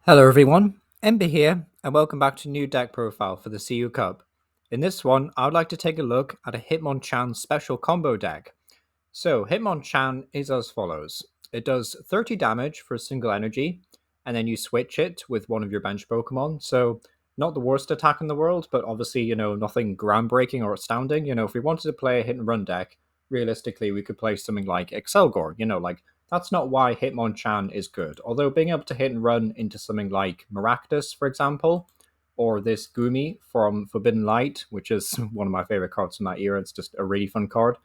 Hello everyone, Ember here, and welcome back to new deck profile for the CU Cup. In this one, I would like to take a look at a Hitmonchan special combo deck. So Hitmonchan is as follows. It does 30 damage for a single energy, and then you switch it with one of your bench Pokemon. So not the worst attack in the world, but obviously, nothing groundbreaking or astounding. If we wanted to play a hit and run deck, realistically, we could play something like Excelgor, that's not why Hitmonchan is good. Although being able to hit and run into something like Maractus, for example, or this Goomy from Forbidden Light, which is one of my favorite cards from that era. It's just a really fun card.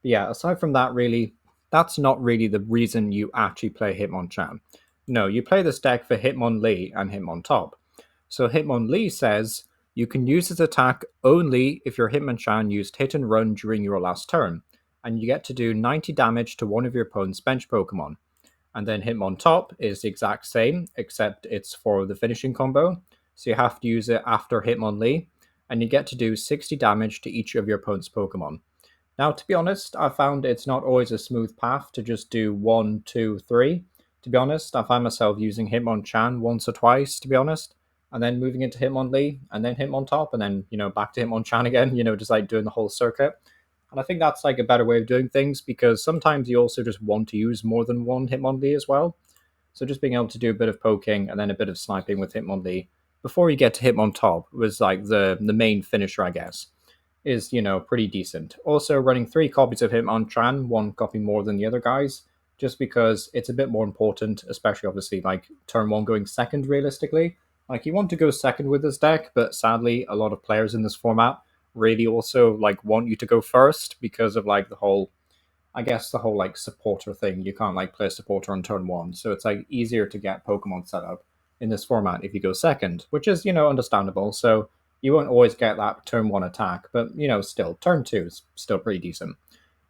But yeah, aside from that, really, that's not really the reason you actually play Hitmonchan. No, you play this deck for Hitmonlee and Hitmontop. So Hitmonlee says you can use this attack only if your Hitmonchan used hit and run during your last turn, and you get to do 90 damage to one of your opponent's bench Pokemon. And then Hitmontop is the exact same, except it's for the finishing combo. So you have to use it after Hitmonlee, and you get to do 60 damage to each of your opponent's Pokemon. Now, to be honest, I found it's not always a smooth path to just do 1, 2, 3. To be honest, I find myself using Hitmonchan once or twice, to be honest, and then moving into Hitmonlee, and then Hitmontop, and then, back to Hitmonchan again, just like doing the whole circuit. And I think that's like a better way of doing things because sometimes you also just want to use more than one Hitmonlee as well. So just being able to do a bit of poking and then a bit of sniping with Hitmonlee before you get to Hitmontop was like the main finisher, I guess, is, pretty decent. Also running 3 copies of Hitmonchan, 1 copy more than the other guys, just because it's a bit more important, especially obviously like turn 1 going second realistically. Like you want to go second with this deck, but sadly a lot of players in this format really also like want you to go first because of like the whole like supporter thing. You can't like play a supporter on turn 1, so it's like easier to get Pokemon set up in this format if you go second, which is understandable. So you won't always get that turn 1 attack, but still turn 2 is still pretty decent.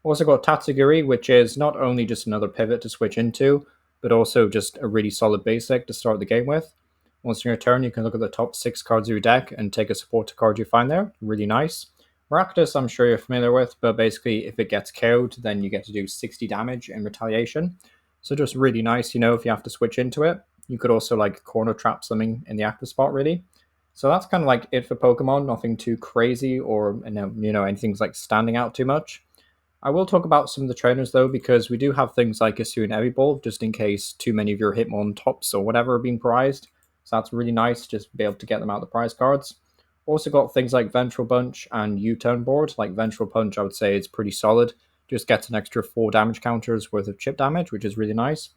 Also got Tatsugiri, which is not only just another pivot to switch into, but also just a really solid basic to start the game with. Once in your turn, you can look at the top 6 cards of your deck and take a supporter card you find there. Really nice. Maractus, I'm sure you're familiar with, but basically, if it gets KO'd, then you get to do 60 damage in retaliation. So just really nice, if you have to switch into it. You could also like corner trap something in the active spot, really. So that's kind of like it for Pokemon. Nothing too crazy or anything's like standing out too much. I will talk about some of the trainers though, because we do have things like Hisuian Heavy Ball, just in case too many of your Hitmontops or whatever are being prized. So that's really nice, just to be able to get them out of the prize cards. Also got things like Vengeful Punch and U-Turn Board. Like Vengeful Punch, I would say is pretty solid. Just gets an extra 4 damage counters worth of chip damage, which is really nice.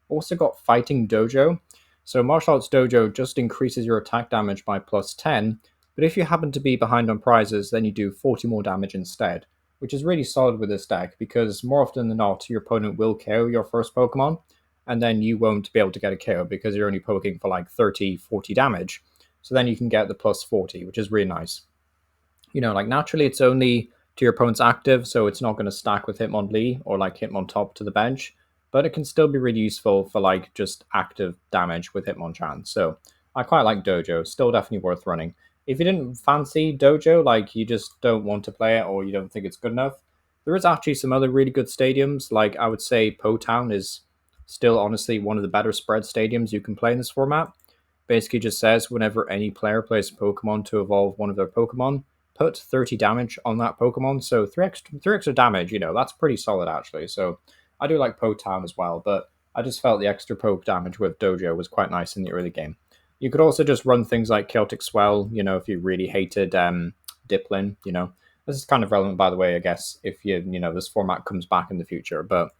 Also got Fighting Dojo. So Martial Arts Dojo just increases your attack damage by plus 10, but if you happen to be behind on prizes, then you do 40 more damage instead, which is really solid with this deck because more often than not, your opponent will KO your first Pokemon, and then you won't be able to get a KO because you're only poking for like 30, 40 damage. So then you can get the plus 40, which is really nice. Like naturally it's only to your opponent's active, so it's not going to stack with Hitmonlee or like Hitmontop to the bench, but it can still be really useful for like just active damage with Hitmonchan. So I quite like Dojo, still definitely worth running. If you didn't fancy Dojo, like you just don't want to play it or you don't think it's good enough, there is actually some other really good stadiums. Like I would say Po Town is still honestly one of the better spread stadiums you can play in this format. Basically just says whenever any player plays a Pokemon to evolve one of their Pokemon, put 30 damage on that Pokemon. So 3 extra damage, that's pretty solid actually. So I do like Po Town as well, but I just felt the extra poke damage with Dojo was quite nice in the early game. You could also just run things like Celtic Swell, if you really hated Diplin, This is kind of relevant, by the way, I guess, if this format comes back in the future. But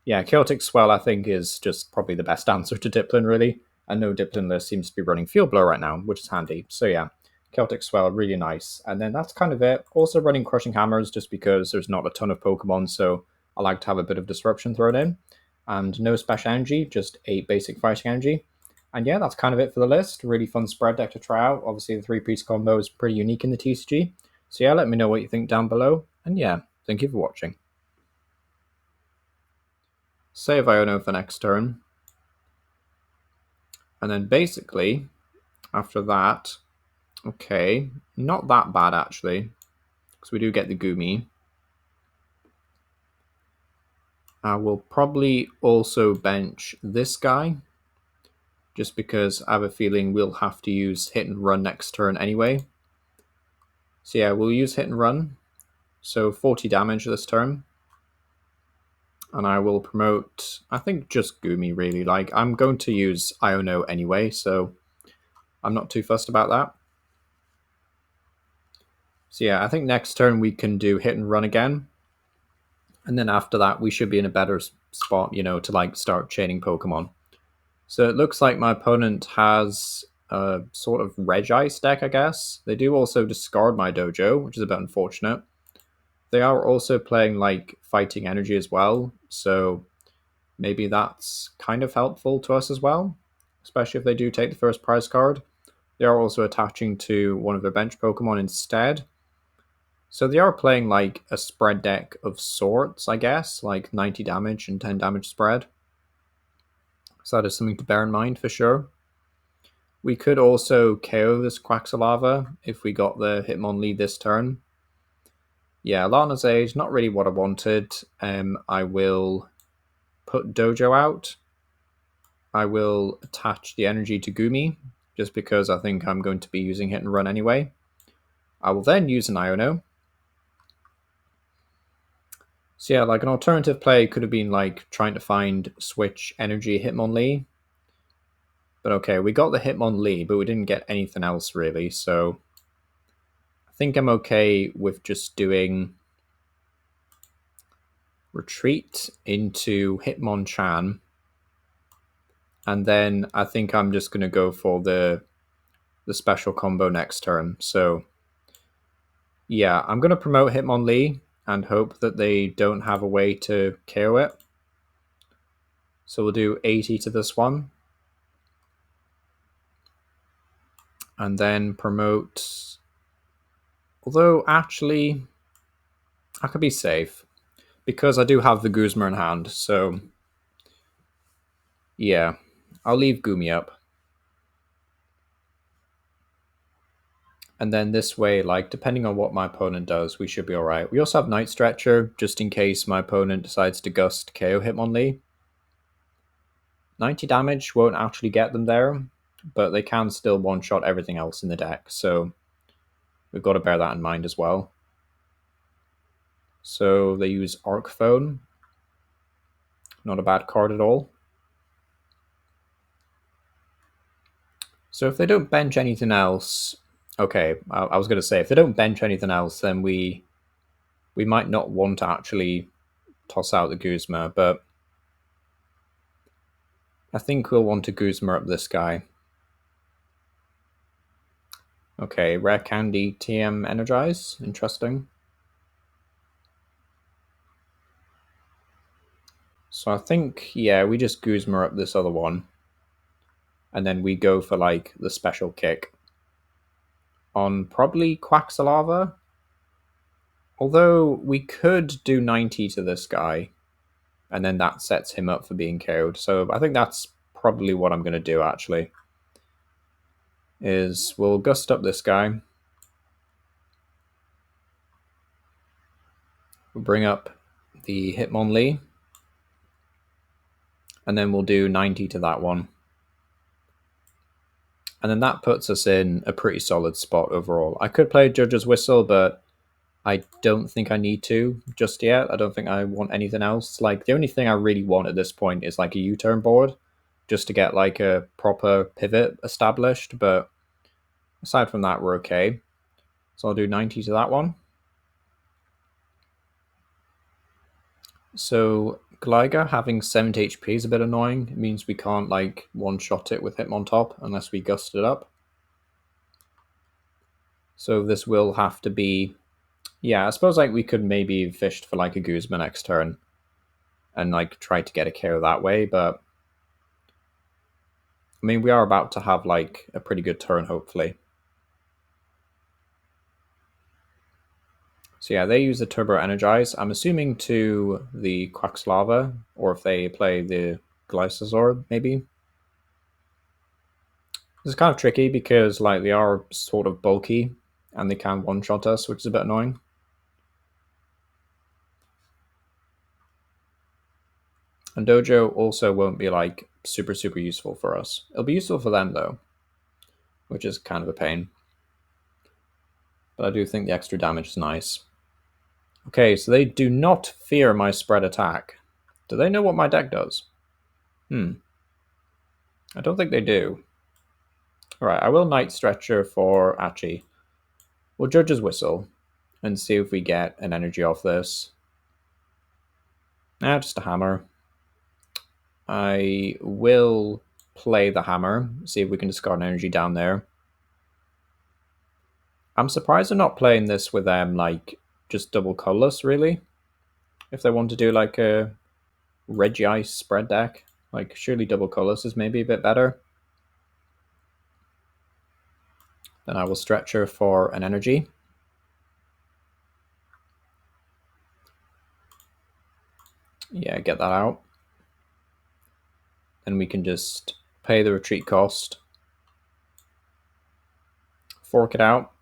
yeah, Celtic Swell, I think, is just probably the best answer to Diplin, really. I know Diplin list seems to be running Field Blow right now, which is handy. So yeah, Celtic Swell, really nice. And then that's kind of it. Also running Crushing Hammers, just because there's not a ton of Pokemon, so I like to have a bit of disruption thrown in. And no special energy, just a basic fighting energy. And yeah, that's kind of it for the list. Really fun spread deck to try out. Obviously, the 3-piece combo is pretty unique in the TCG. So yeah, let me know what you think down below. And yeah, thank you for watching. Save Iono for next turn. And then basically, after that, okay, not that bad actually, because we do get the Goomy. I will probably also bench this guy, just because I have a feeling we'll have to use hit and run next turn anyway. So yeah, we'll use hit and run. So 40 damage this turn. And I will promote, I think, just Goomy, really. Like, I'm going to use Iono anyway, so I'm not too fussed about that. So yeah, I think next turn we can do hit and run again. And then after that, we should be in a better spot, you know, to like start chaining Pokemon. So it looks like my opponent has a sort of Regice deck, I guess. They do also discard my Dojo, which is a bit unfortunate. They are also playing like Fighting Energy as well, so maybe that's kind of helpful to us as well, especially if they do take the first prize card. They are also attaching to one of their bench Pokemon instead. So they are playing like a spread deck of sorts, I guess, like 90 damage and 10 damage spread. So that is something to bear in mind for sure. We could also KO this Quaxalava if we got the Hitmonlee this turn. Yeah, Lana's Age, not really what I wanted. I will put Dojo out. I will attach the energy to Goomy, just because I think I'm going to be using hit and run anyway. I will then use an Iono. So yeah, like an alternative play could have been like trying to find Switch Energy Hitmonlee. But okay, we got the Hitmonlee, but we didn't get anything else really, so I think I'm okay with just doing Retreat into Hitmonchan. And then I think I'm just going to go for the special combo next turn. So yeah, I'm going to promote Hitmonlee and hope that they don't have a way to KO it. So we'll do 80 to this one. And then promote... Although, actually, I could be safe. Because I do have the Guzma in hand, so... Yeah, I'll leave Goomy up. And then this way, like, depending on what my opponent does, we should be alright. We also have Night Stretcher, just in case my opponent decides to Gust KO Hitmonlee. 90 damage won't actually get them there, but they can still one-shot everything else in the deck, so we've got to bear that in mind as well. So they use Arc Phone. Not a bad card at all. So if they don't bench anything else... Okay, I was going to say, if they don't bench anything else, then we might not want to actually toss out the Guzma, but I think we'll want to Guzma up this guy. Okay, Rare Candy TM Energize. Interesting. So I think, yeah, we just Guzma up this other one. And then we go for, like, the special kick. On probably Quaxalava. Although we could do 90 to this guy. And then that sets him up for being KO'd. So I think that's probably what I'm going to do, actually. Is we'll Gust up this guy. We'll bring up the Hitmonlee. And then we'll do 90 to that one. And then that puts us in a pretty solid spot overall. I could play Judge's Whistle, but I don't think I need to just yet. I don't think I want anything else. Like, the only thing I really want at this point is like a U-turn board, just to get like a proper pivot established. But aside from that, we're okay. So I'll do 90 to that one. So Gligar having 70 HP is a bit annoying. It means we can't like one-shot it with Hitmontop unless we Gust it up. So this will have to be... Yeah, I suppose like we could maybe fished for like a Guzma next turn and like try to get a KO that way, but I mean, we are about to have like a pretty good turn, hopefully. So yeah, they use the Turbo Energize. I'm assuming to the Quaxalava, or if they play the Glycosaur, maybe. This is kind of tricky because like they are sort of bulky and they can one-shot us, which is a bit annoying. And Dojo also won't be like super useful for us. It'll be useful for them though, which is kind of a pain. But I do think the extra damage is nice. Okay, so they do not fear my spread attack. Do they know what my deck does? I don't think they do. Alright, I will Night Stretcher for Achi. We'll Judge's Whistle and see if we get an energy off this. Just a hammer. I will play the hammer, see if we can discard an energy down there. I'm surprised they're not playing this with like just double colorless, really. If they want to do like a Regice spread deck, like surely double colorless is maybe a bit better. Then I will Stretcher for an energy. Yeah, get that out. Then we can just pay the retreat cost, fork it out.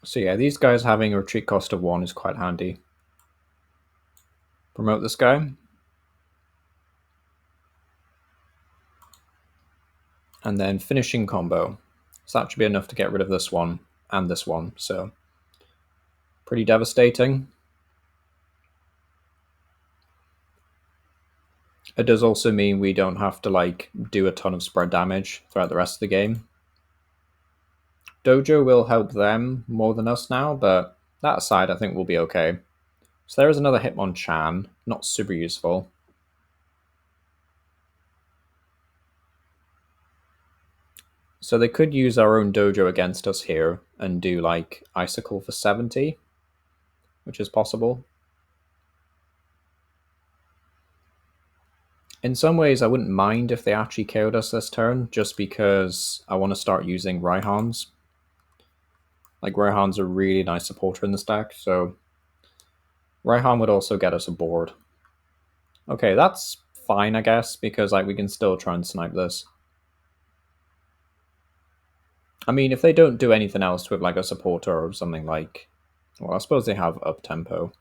So yeah, these guys having a retreat cost of 1 is quite handy. Promote this guy. And then finishing combo. So that should be enough to get rid of this one and this one. So pretty devastating. It does also mean we don't have to like do a ton of spread damage throughout the rest of the game. Dojo will help them more than us now, but that aside, I think we'll be okay. So there is another Hitmonchan, not super useful. So they could use our own Dojo against us here and do like Icicle for 70, which is possible. In some ways, I wouldn't mind if they actually KO'd us this turn, just because I want to start using Raihans. Like, Raihan's a really nice supporter in this deck, so Raihan would also get us a board. Okay, that's fine, I guess, because like we can still try and snipe this. I mean, if they don't do anything else with like a supporter or something like... Well, I suppose they have up-tempo.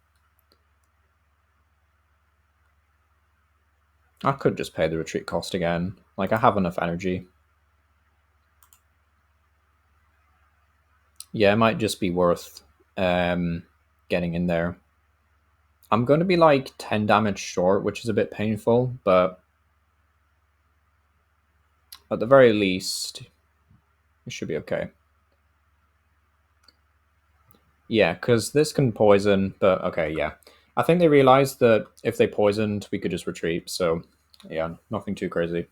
I could just pay the retreat cost again. Like, I have enough energy. Yeah, it might just be worth getting in there. I'm going to be like 10 damage short, which is a bit painful, but at the very least, it should be okay. Yeah, because this can poison, but okay, yeah. I think they realized that if they poisoned, we could just retreat, so yeah, nothing too crazy.